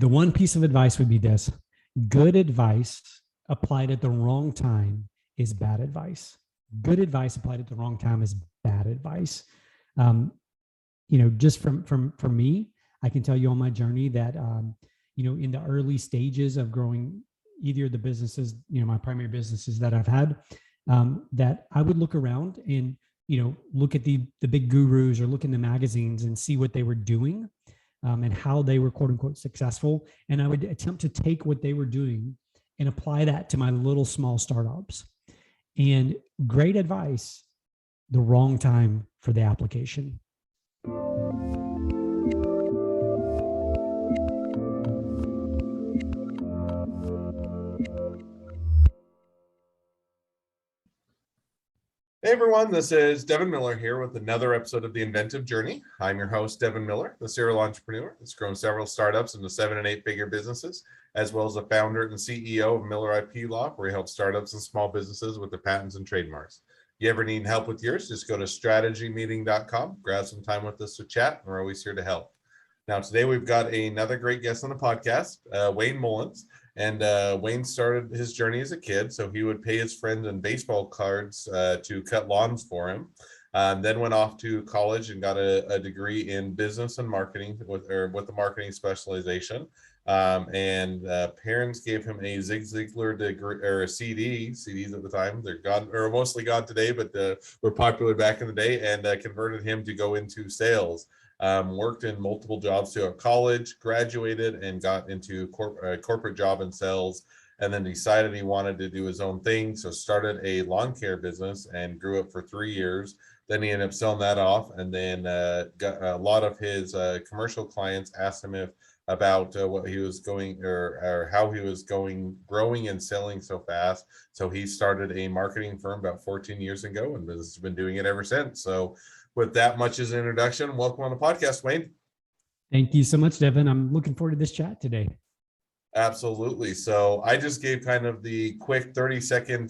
The one piece of advice would be this: good advice applied at the wrong time is bad advice. Good advice applied at the wrong time is bad advice. Just from me, I can tell you on my journey that, in the early stages of growing either of the businesses, my primary businesses that I've had, that I would look around and, look at the big gurus or look in the magazines and see what they were doing, and how they were quote unquote successful. And I would attempt to take what they were doing and apply that to my little small startups. And great advice, the wrong time for the application. Hey everyone, this is Devin Miller here with another episode of The Inventive Journey. I'm your host, Devin Miller, the serial entrepreneur that's grown several startups into 7- and 8-figure businesses, as well as the founder and CEO of Miller IP Law, where he helps startups and small businesses with their patents and trademarks. You ever need help with yours, just go to strategymeeting.com, grab some time with us to chat, and we're always here to help. Now, today we've got another great guest on the podcast, Wayne Mullins. And Wayne started his journey as a kid, so he would pay his friends in baseball cards to cut lawns for him. Then went off to college and got a degree in business and marketing with the marketing specialization. Parents gave him a Zig Ziglar degree or a CDs at the time. They're gone, or mostly gone today, but were popular back in the day, and converted him to go into sales. Worked in multiple jobs throughout college, graduated and got into corporate job in sales, and then decided he wanted to do his own thing. So started a lawn care business and grew it for 3 years. Then he ended up selling that off, and then got a lot of his commercial clients asked him about what he was going or how he was growing and selling so fast. So he started a marketing firm about 14 years ago and has been doing it ever since. So with that much as an introduction, welcome on the podcast, Wayne. Thank you so much, Devin. I'm looking forward to this chat today. Absolutely. So I just gave kind of the quick 30-second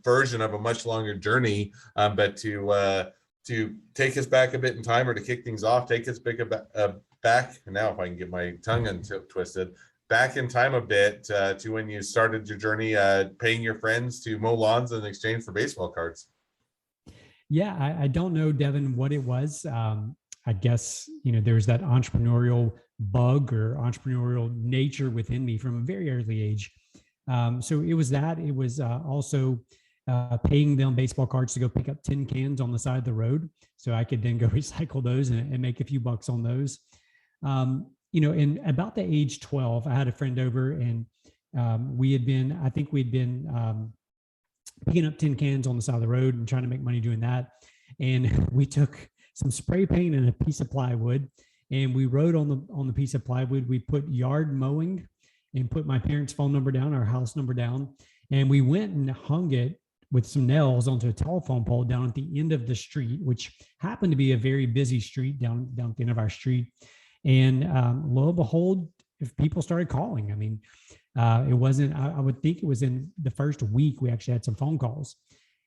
version of a much longer journey, but to take us back a bit in time, or to kick things off, take us back now, if I can get my tongue twisted, back in time a bit to when you started your journey paying your friends to mow lawns in exchange for baseball cards. Yeah, I don't know, Devin, what it was. I guess, there's that entrepreneurial bug or entrepreneurial nature within me from a very early age. So it was that. It was also paying them baseball cards to go pick up tin cans on the side of the road, so I could then go recycle those and make a few bucks on those. And about the age 12, I had a friend over, and we'd been picking up tin cans on the side of the road and trying to make money doing that. And we took some spray paint and a piece of plywood, and we wrote on the piece of plywood, we put yard mowing and put my parents' phone number down, our house number down. And we went and hung it with some nails onto a telephone pole down at the end of the street, which happened to be a very busy street down at the end of our street. And lo and behold, if people started calling, it wasn't, I would think it was in the first week, we actually had some phone calls.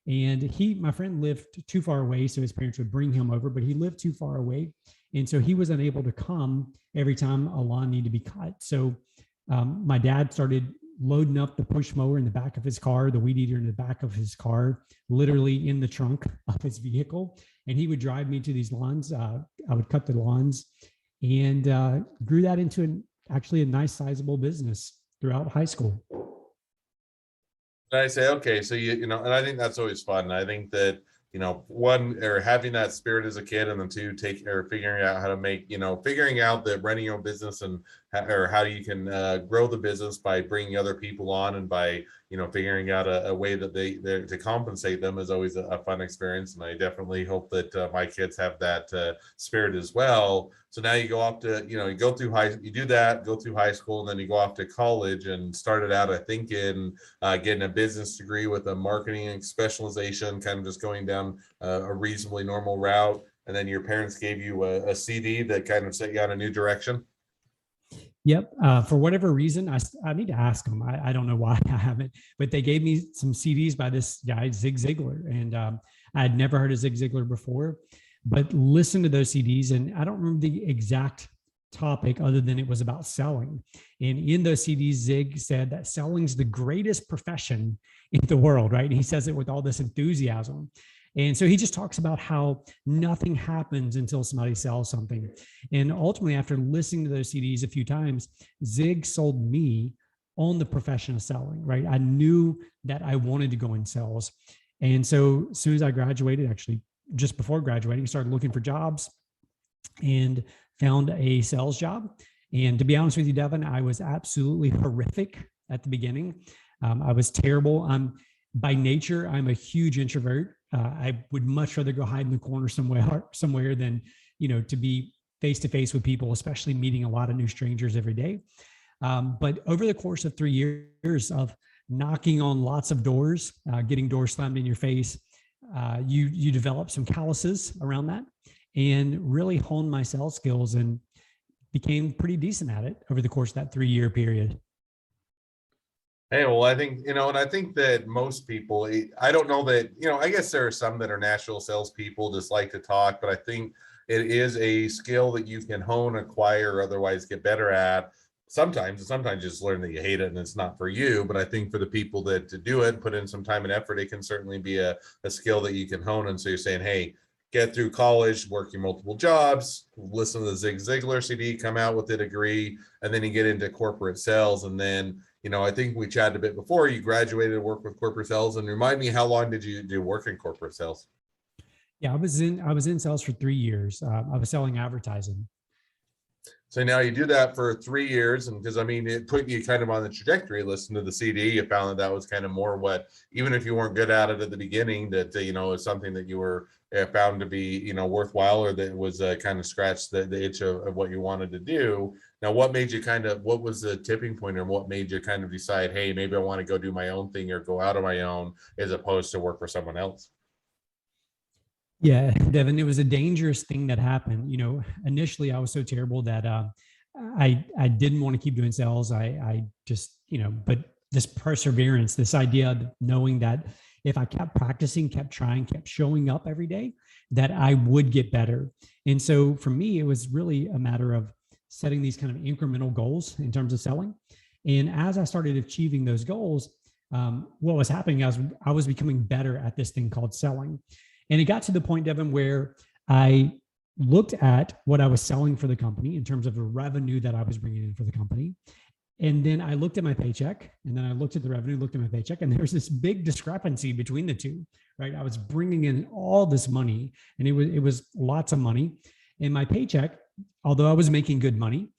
And my friend lived too far away, so his parents would bring him over, but he lived too far away. And so he was unable to come every time a lawn needed to be cut. So my dad started loading up the push mower in the back of his car, the weed eater in the back of his car, literally in the trunk of his vehicle. And he would drive me to these lawns. I would cut the lawns, and grew that into actually a nice sizable business throughout high school. And I say, okay, so and I think that's always fun. I think that, one, or having that spirit as a kid, and then two, figuring out how to make, figuring out that running your own business and how you can grow the business by bringing other people on, and by, figuring out a way that they to compensate them is always a fun experience. And I definitely hope that my kids have that spirit as well. So now you go off to, you go through go through high school, and then you go off to college, and started out, I think, in getting a business degree with a marketing specialization, kind of just going down a reasonably normal route. And then your parents gave you a CD that kind of set you on a new direction. Yep. For whatever reason, I need to ask them. I don't know why I haven't, but they gave me some CDs by this guy, Zig Ziglar. And I had never heard of Zig Ziglar before, but listened to those CDs. And I don't remember the exact topic other than it was about selling. And in those CDs, Zig said that selling's the greatest profession in the world, right? And he says it with all this enthusiasm. And so he just talks about how nothing happens until somebody sells something. And ultimately, after listening to those CDs a few times, Zig sold me on the profession of selling, right? I knew that I wanted to go in sales. And so as soon as I graduated, actually just before graduating, started looking for jobs and found a sales job. And to be honest with you, Devin, I was absolutely horrific at the beginning. I was terrible. By nature, I'm a huge introvert. I would much rather go hide in the corner somewhere than, to be face to face with people, especially meeting a lot of new strangers every day. But over the course of 3 years of knocking on lots of doors, getting doors slammed in your face, you develop some calluses around that and really honed my sales skills and became pretty decent at it over the course of that 3-year period. Hey, well, I think, and I think that most people, I don't know that, I guess there are some that are natural salespeople, just like to talk, but I think it is a skill that you can hone, acquire, or otherwise get better at. Sometimes you just learn that you hate it and it's not for you. But I think for the people that to do it, put in some time and effort, it can certainly be a skill that you can hone. And so you're saying, hey, get through college, work your multiple jobs, listen to the Zig Ziglar CD, come out with a degree, and then you get into corporate sales. And then, I think we chatted a bit before you graduated, work with corporate sales. And remind me, how long did you do work in corporate sales? Yeah, I was in sales for 3 years. I was selling advertising. So now you do that for 3 years, and because it put you kind of on the trajectory. Listen to the CD, you found that was kind of more what, even if you weren't good at it at the beginning, that is something that you were found to be worthwhile, or that was kind of scratched the itch of what you wanted to do. Now, what was the tipping point, or what made you kind of decide, hey, maybe I want to go do my own thing or go out on my own as opposed to work for someone else? Yeah, Devin, it was a dangerous thing that happened. Initially I was so terrible that I didn't want to keep doing sales. I just, but this perseverance, this idea of knowing that if I kept practicing, kept trying, kept showing up every day, that I would get better. And so for me, it was really a matter of setting these kind of incremental goals in terms of selling. And as I started achieving those goals, what was happening as I was becoming better at this thing called selling. And it got to the point, Devin, where I looked at what I was selling for the company in terms of the revenue that I was bringing in for the company. And then I looked at my paycheck, and then I looked at the revenue, looked at my paycheck, and there was this big discrepancy between the two, right? I was bringing in all this money, and it was lots of money. And my paycheck, although I was making good money,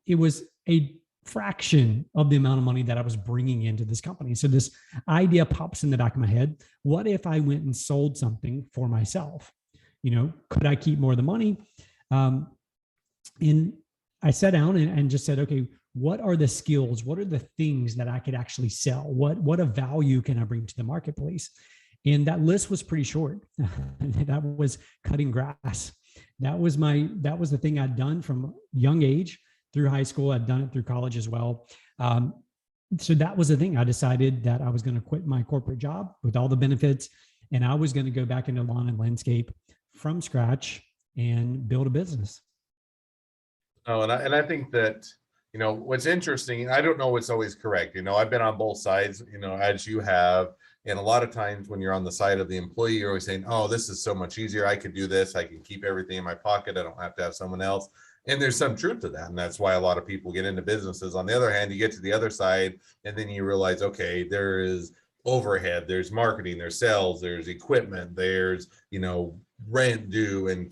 it was a fraction of the amount of money that I was bringing into this company. So this idea pops in the back of my head. What if I went and sold something for myself? Could I keep more of the money? And I sat down and just said, okay, what are the skills? What are the things that I could actually sell? What a value can I bring to the marketplace? And that list was pretty short. That was cutting grass. That was the thing I'd done from young age through high school. I'd done it through college as well. So that was the thing. I decided that I was going to quit my corporate job with all the benefits, and I was going to go back into lawn and landscape from scratch and build a business. Oh, and I think that, what's interesting, I don't know what's always correct. I've been on both sides, as you have. And a lot of times when you're on the side of the employee, you're always saying, oh, this is so much easier. I could do this. I can keep everything in my pocket. I don't have to have someone else. And there's some truth to that. And that's why a lot of people get into businesses. On the other hand, you get to the other side and then you realize, okay, there is overhead, there's marketing, there's sales, there's equipment, there's, rent due and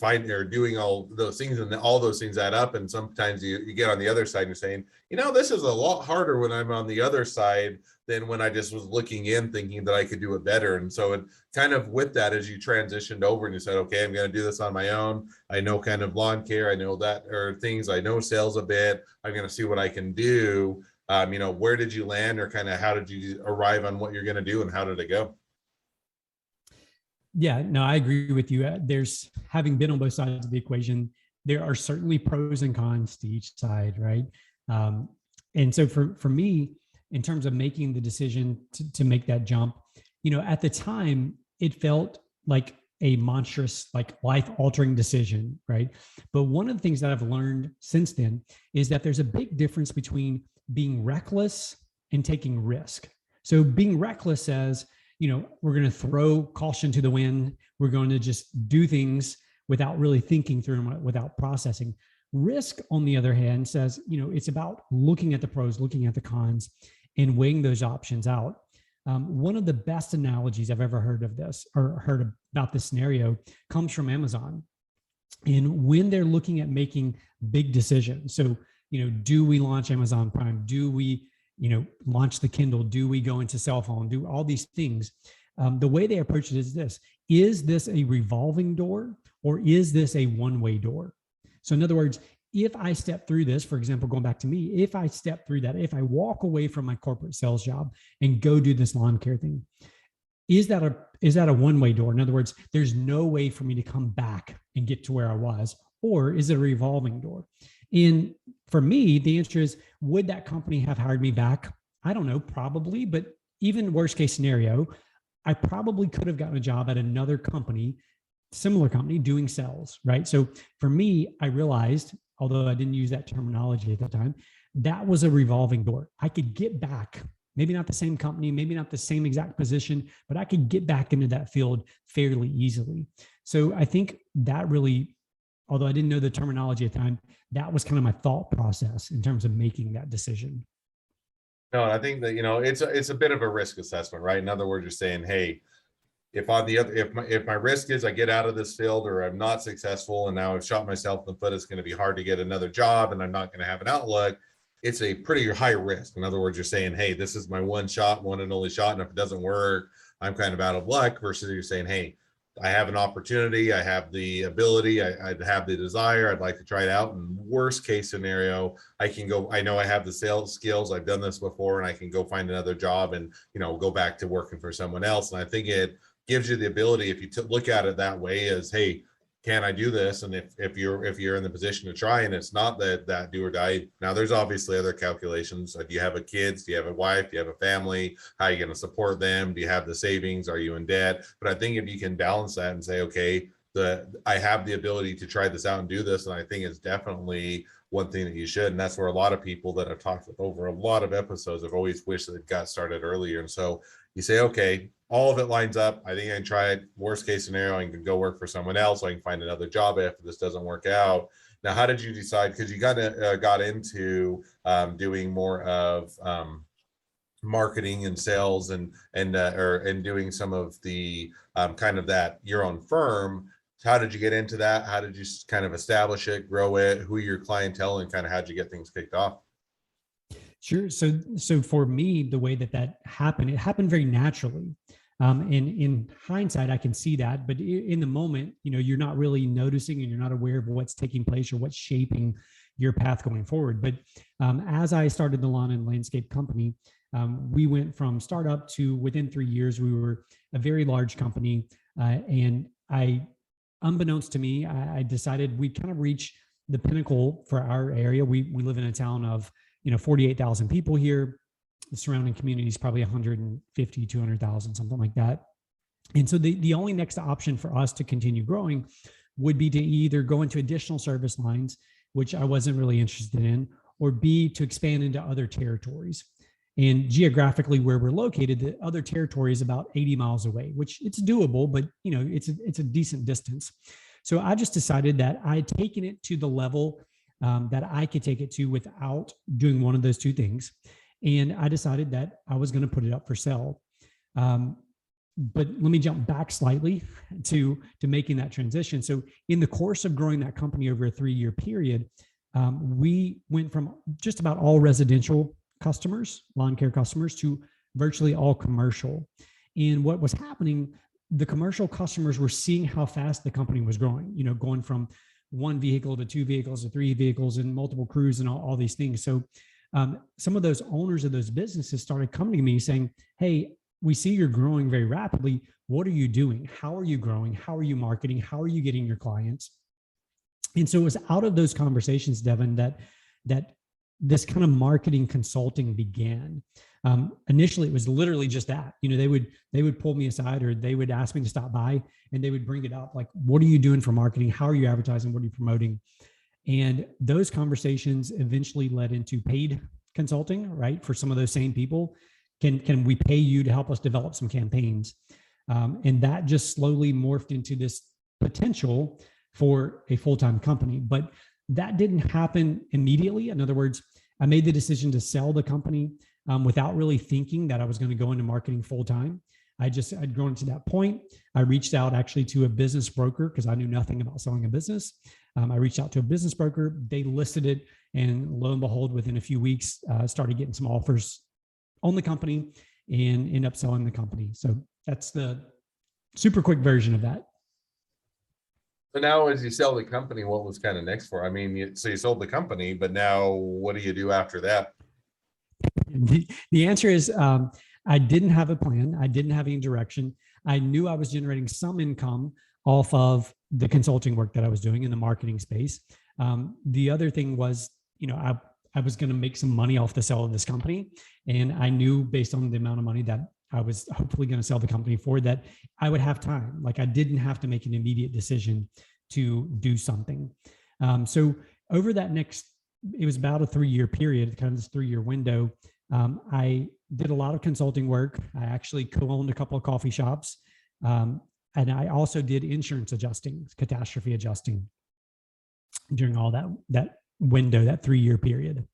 doing all those things, and all those things add up. And sometimes you get on the other side and you're saying, this is a lot harder when I'm on the other side than when I just was looking in thinking that I could do it better. And so it kind of, with that, as you transitioned over and you said, okay, I'm going to do this on my own. I know kind of lawn care. I know that, or things, I know sales a bit. I'm going to see what I can do. Where did you land, or kind of how did you arrive on what you're going to do, and how did it go? Yeah, no, I agree with you. There's, having been on both sides of the equation, there are certainly pros and cons to each side, right? And so for me, in terms of making the decision to make that jump, at the time, it felt like a monstrous, like life-altering decision, right? But one of the things that I've learned since then is that there's a big difference between being reckless and taking risk. So being reckless says, we're going to throw caution to the wind. We're going to just do things without really thinking through them, without processing. Risk, on the other hand, says, it's about looking at the pros, looking at the cons, and weighing those options out. One of the best analogies I've ever heard of this, or heard about this scenario, comes from Amazon. And when they're looking at making big decisions, so, do we launch Amazon Prime? Do we, launch the Kindle? Do we go into cell phone? Do all these things? The way they approach it is this: is this a revolving door, or is this a one-way door? So in other words, if I step through this, for example, going back to me, if I step through that, if I walk away from my corporate sales job and go do this lawn care thing, is that a one-way door? In other words, there's no way for me to come back and get to where I was, or is it a revolving door? And for me, the answer is, would that company have hired me back? I don't know, probably, but even worst case scenario, I probably could have gotten a job at another company, similar company, doing sales, right? So for me, I realized, although I didn't use that terminology at the time, that was a revolving door. I could get back, maybe not the same company, maybe not the same exact position, but I could get back into that field fairly easily. So I think that really, although I didn't know the terminology at the time, that was kind of my thought process in terms of making that decision. No, I think that, it's a bit of a risk assessment, right? In other words, you're saying, hey, if my risk is I get out of this field or I'm not successful and now I've shot myself in the foot, it's going to be hard to get another job and I'm not going to have an outlook. It's a pretty high risk. In other words, you're saying, hey, this is my one and only shot. And if it doesn't work, I'm kind of out of luck, versus you're saying, hey, I have an opportunity. I have the ability. I have the desire. I'd like to try it out. And worst case scenario, I can go, I know I have the sales skills. I've done this before, and I can go find another job and, go back to working for someone else. And I think it gives you the ability, if you look at it that way, as, hey, can I do this? And if you're in the position to try, and it's not that do or die. Now, there's obviously other calculations. Do you have a kids? Do you have a wife? Do you have a family? How are you going to support them? Do you have the savings? Are you in debt? But I think if you can balance that and say, okay, I have the ability to try this out and do this, and I think it's definitely one thing that you should. And that's where a lot of people that I've talked with over a lot of episodes have always wished that it got started earlier. And so you say, okay, all of it lines up. I think I can try it. Worst case scenario, I can go work for someone else. I can find another job after this doesn't work out. Now, how did you decide? Because you got into doing more of marketing and sales and doing some of the kind of that your own firm. How did you get into that? How did you kind of establish it, grow it? Who are your clientele, and kind of how'd you get things kicked off? Sure. So for me, the way that happened, it happened very naturally. And in hindsight, I can see that, but in the moment, you're not really noticing and you're not aware of what's taking place or what's shaping your path going forward. But as I started the lawn and landscape company, we went from startup to, within 3 years, we were a very large company. And unbeknownst to me, I decided we kind of reached the pinnacle for our area. We live in a town of 48,000 people here. The surrounding community is probably 150, 200,000, something like that. And so the only next option for us to continue growing would be to either go into additional service lines, which I wasn't really interested in, or B, to expand into other territories. And geographically, where we're located, the other territory is about 80 miles away, which it's doable, but it's a decent distance. So I just decided that I'd taken it to the level that I could take it to without doing one of those two things. And I decided that I was going to put it up for sale. But let me jump back slightly to making that transition. So in the course of growing that company over a 3-year period, we went from just about all residential customers, lawn care customers, to virtually all commercial. And what was happening, the commercial customers were seeing how fast the company was growing, going from 1 vehicle to 2 vehicles to 3 vehicles and multiple crews and all these things. So some of those owners of those businesses started coming to me saying, hey, we see you're growing very rapidly. What are you doing? How are you growing? How are you marketing? How are you getting your clients? And so it was out of those conversations, Devin, that this kind of marketing consulting began. Initially, it was literally just that. They would pull me aside, or they would ask me to stop by, and they would bring it up, like, what are you doing for marketing? How are you advertising? What are you promoting? And those conversations eventually led into paid consulting, right? For some of those same people, can we pay you to help us develop some campaigns? And that just slowly morphed into this potential for a full-time company. But that didn't happen immediately. In other words, I made the decision to sell the company without really thinking that I was going to go into marketing full-time. I'd grown to that point. I reached out actually to a business broker because I knew nothing about selling a business. I reached out to a business broker. They listed it, and lo and behold, within a few weeks, started getting some offers on the company and end up selling the company. So that's the super quick version of that. So now, as you sell the company, what was kind of next for? I mean, so you sold the company, but now what do you do after that? The answer is I didn't have a plan. I didn't have any direction. I knew I was generating some income off of the consulting work that I was doing in the marketing space. The other thing was, I was going to make some money off the sale of this company. And I knew, based on the amount of money that I was hopefully going to sell the company for, that I would have time. Like, I didn't have to make an immediate decision to do something. So over that it was about a 3-year period, kind of this 3-year window. I did a lot of consulting work. I actually co-owned a couple of coffee shops. And I also did insurance adjusting, catastrophe adjusting during all that window, that 3-year period.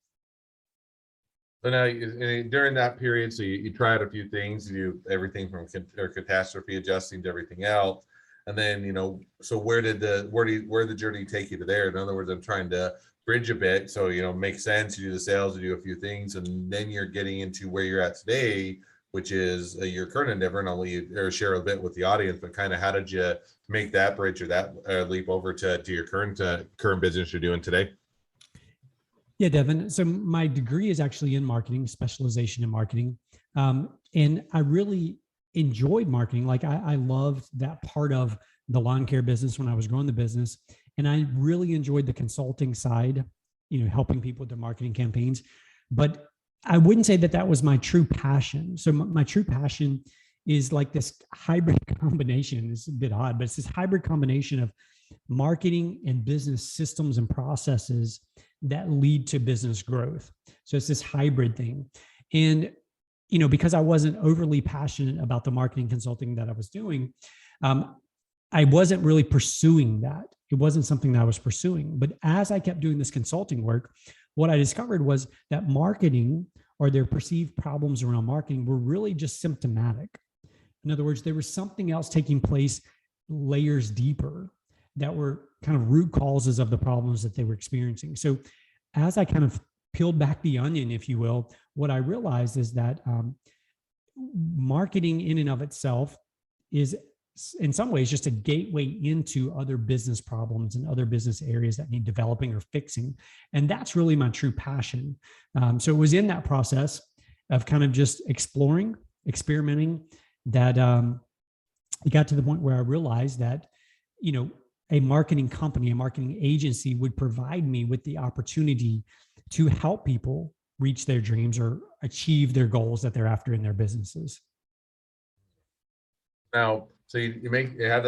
So now, during that period, so you tried a few things, you do everything from catastrophe adjusting to everything else. And then, so where did the journey take you to there? In other words, I'm trying to bridge a bit. So, make sense. You do the sales, you do a few things, and then you're getting into where you're at today, which is your current endeavor. And I'll let you share a bit with the audience, but kind of how did you make that bridge or that leap over to your current business you're doing today? Yeah, Devin. So my degree is actually in marketing, specialization in marketing. And I really enjoyed marketing. Like, I loved that part of the lawn care business when I was growing the business. And I really enjoyed the consulting side, helping people with their marketing campaigns. But I wouldn't say that that was my true passion. So my true passion is like this hybrid combination. It's a bit odd, but it's this hybrid combination of marketing and business systems and processes that lead to business growth. So it's this hybrid thing. And, because I wasn't overly passionate about the marketing consulting that I was doing, I wasn't really pursuing that. It wasn't something that I was pursuing. But as I kept doing this consulting work, what I discovered was that marketing, or their perceived problems around marketing, were really just symptomatic. In other words, there was something else taking place layers deeper that were kind of root causes of the problems that they were experiencing. So as I kind of peeled back the onion, if you will, what I realized is that marketing in and of itself is in some ways just a gateway into other business problems and other business areas that need developing or fixing. And that's really my true passion. So it was in that process of kind of just exploring, experimenting, that it got to the point where I realized that, a marketing company, a marketing agency would provide me with the opportunity to help people reach their dreams or achieve their goals that they're after in their businesses. Now, so you have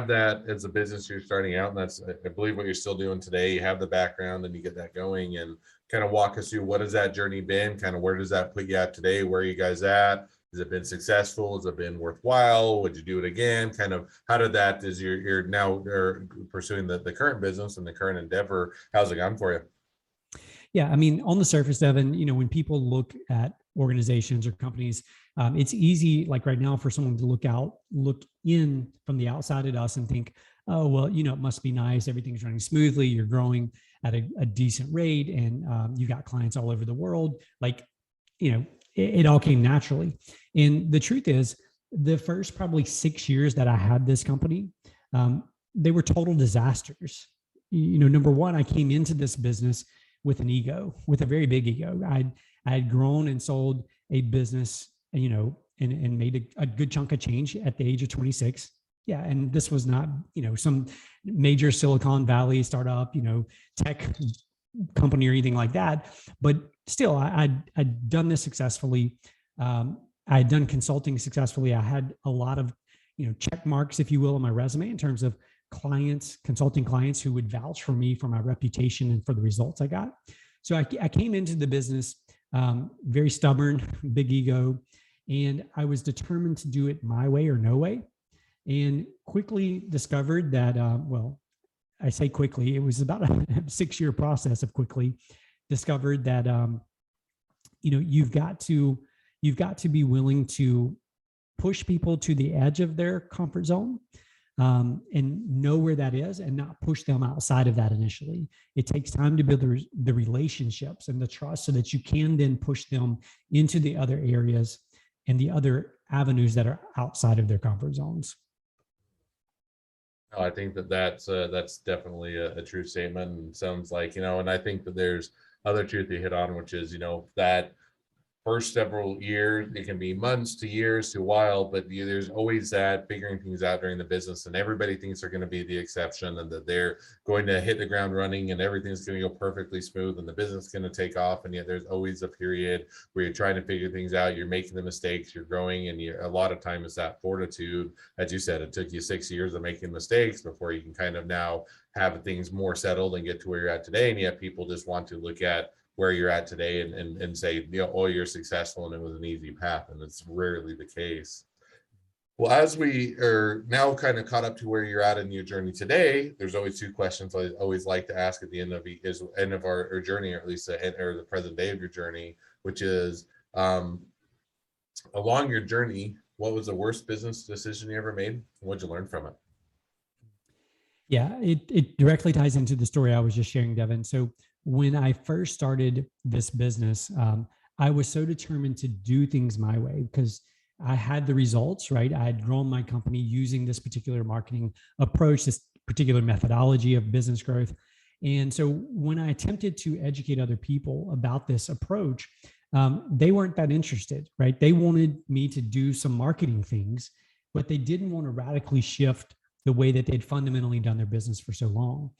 that as a business you're starting out, and that's, I believe, what you're still doing today. You have the background, and you get that going, and kind of walk us through, what has that journey been? Kind of where does that put you at today? Where are you guys at? Has it been successful? Has it been worthwhile? Would you do it again? Kind of how did that, as you're now pursuing the current business and the current endeavor, how's it gone for you? Yeah, I mean, on the surface, Devin, when people look at organizations or companies, it's easy, like right now, for someone to look in from the outside at us and think, oh, well, it must be nice. Everything's running smoothly. You're growing at a decent rate, and you got clients all over the world. Like, it all came naturally. And the truth is, the first probably 6 years that I had this company, they were total disasters. Number one, I came into this business with an ego, with a very big ego. I had grown and sold a business, and made a good chunk of change at the age of 26. Yeah. And this was not, some major Silicon Valley startup, tech company or anything like that. But still, I'd done this successfully. I had done consulting successfully. I had a lot of, check marks, if you will, on my resume in terms of clients, consulting clients who would vouch for me for my reputation and for the results I got. So I came into the business very stubborn, big ego, and I was determined to do it my way or no way. And quickly discovered that, well, I say quickly, it was about a 6-year process of quickly discovered that, you've got to be willing to push people to the edge of their comfort zone, and know where that is and not push them outside of that initially. It takes time to build the relationships and the trust so that you can then push them into the other areas and the other avenues that are outside of their comfort zones. I think that's definitely a true statement, and sounds like, and I think that there's other truth you hit on, which is, that first several years, it can be months to years to a while, but there's always that figuring things out during the business, and everybody thinks they're going to be the exception and that they're going to hit the ground running and everything's going to go perfectly smooth and the business is going to take off. And yet there's always a period where you're trying to figure things out, you're making the mistakes, you're growing, and a lot of time is that fortitude. As you said, it took you 6 years of making mistakes before you can kind of now have things more settled and get to where you're at today. And yet people just want to look at where you're at today and say, oh, you're successful and it was an easy path. And it's rarely the case. Well, as we are now kind of caught up to where you're at in your journey today, there's always 2 questions I always like to ask at the end of our journey, or at least the present day of your journey, which is, along your journey, what was the worst business decision you ever made? What'd you learn from it? Yeah, it directly ties into the story I was just sharing, Devin. So when I first started this business, I was so determined to do things my way because I had the results, right? I had grown my company using this particular marketing approach, this particular methodology of business growth. And so when I attempted to educate other people about this approach, they weren't that interested, right? They wanted me to do some marketing things, but they didn't want to radically shift the way that they'd fundamentally done their business for so long.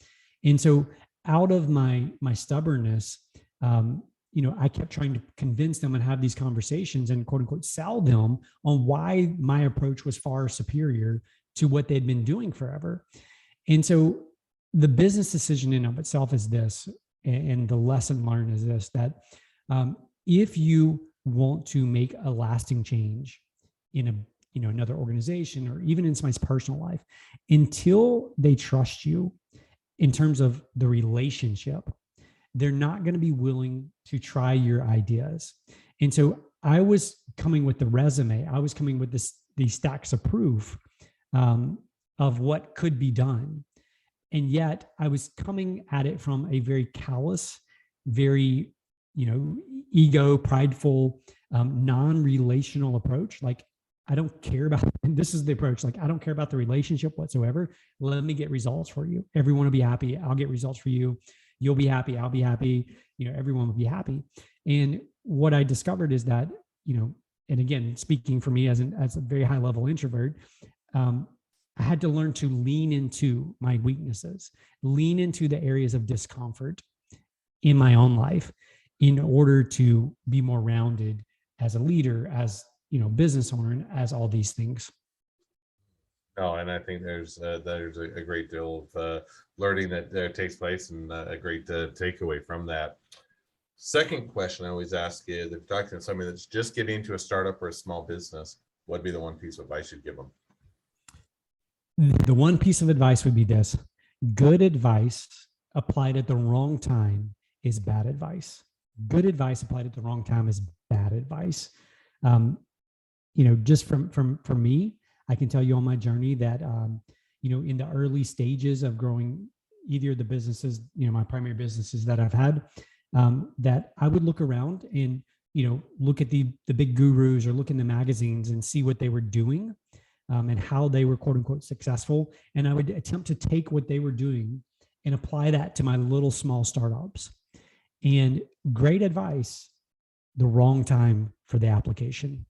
And so out of my stubbornness, I kept trying to convince them and have these conversations and quote unquote sell them on why my approach was far superior to what they'd been doing forever. And so the business decision in of itself is this, and the lesson learned is this, that if you want to make a lasting change in another organization or even in somebody's personal life, until they trust you in terms of the relationship, they're not going to be willing to try your ideas. And so I was coming with the resume, I was coming with these stacks of proof of what could be done. And yet I was coming at it from a very callous, very, ego, prideful, non-relational approach. Like, I don't care about, and this is the approach, like, I don't care about the relationship whatsoever. Let me get results for you. Everyone will be happy. I'll get results for you. You'll be happy. I'll be happy. Everyone will be happy. And what I discovered is that, and again, speaking for me as a very high level introvert, I had to learn to lean into my weaknesses, lean into the areas of discomfort in my own life in order to be more rounded as a leader, as business owner, and as all these things. No, and I think there's a great deal of learning that takes place, and a great takeaway from that. Second question I always ask is, if you're talking to somebody that's just getting into a startup or a small business, what'd be the one piece of advice you'd give them? The one piece of advice would be this: good advice applied at the wrong time is bad advice. Good advice applied at the wrong time is bad advice. Just from me, I can tell you on my journey that, in the early stages of growing either of the businesses, my primary businesses that I've had, that I would look around and, look at the big gurus or look in the magazines and see what they were doing, and how they were quote unquote successful. And I would attempt to take what they were doing and apply that to my little small startups. And great advice, the wrong time for the application.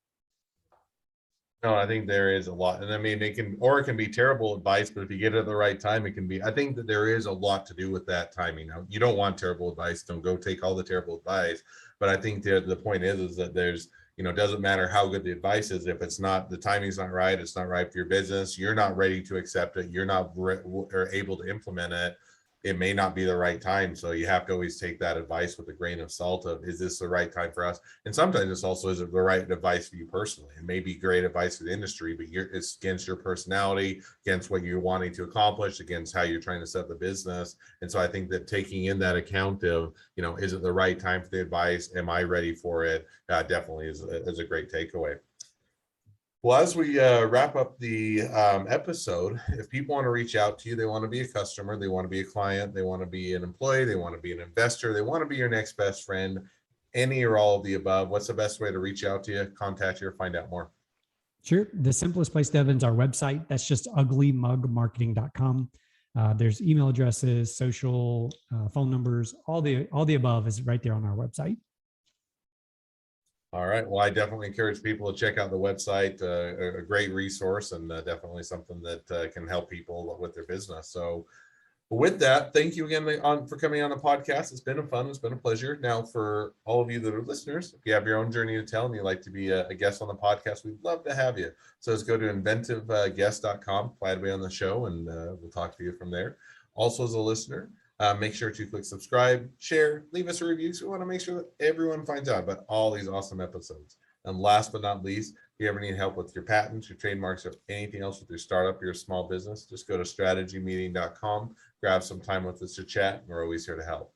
No, I think there is a lot. And I mean, it can be terrible advice, but if you get it at the right time, it can be. I think that there is a lot to do with that timing. Now, you don't want terrible advice. Don't go take all the terrible advice. But I think the point is that there's, doesn't matter how good the advice is, if it's not, the timing's not right, it's not right for your business, you're not ready to accept it, you're not or able to implement it, it may not be the right time. So you have to always take that advice with a grain of salt of, is this the right time for us? And sometimes it's also, is it the right advice for you personally? It may be great advice for the industry, but it's against your personality, against what you're wanting to accomplish, against how you're trying to set the business. And so I think that taking in that account of, is it the right time for the advice? Am I ready for it? Definitely is a great takeaway. Well, as we wrap up the episode, if people want to reach out to you, they want to be a customer, they want to be a client, they want to be an employee, they want to be an investor, they want to be your next best friend, any or all of the above, what's the best way to reach out to you, contact you, or find out more? Sure. The simplest place, Devin, is our website. That's just uglymugmarketing.com. There's email addresses, social, phone numbers, all the above is right there on our website. All right. Well, I definitely encourage people to check out the website. A great resource, and definitely something that can help people with their business. So with that, thank you again for coming on the podcast. It's been fun. It's been a pleasure. Now, for all of you that are listeners, if you have your own journey to tell and you'd like to be a guest on the podcast, we'd love to have you. So let's go to inventiveguest.com, apply to be on the show, and we'll talk to you from there. Also, as a listener, make sure to click subscribe, share, leave us a review. So we want to make sure that everyone finds out about all these awesome episodes. And last but not least, if you ever need help with your patents, your trademarks, or anything else with your startup, your small business, just go to strategymeeting.com, grab some time with us to chat, and we're always here to help.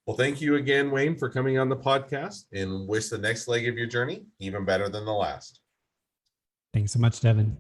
Well, thank you again, Wayne, for coming on the podcast, and wish the next leg of your journey even better than the last. Thanks so much, Devin.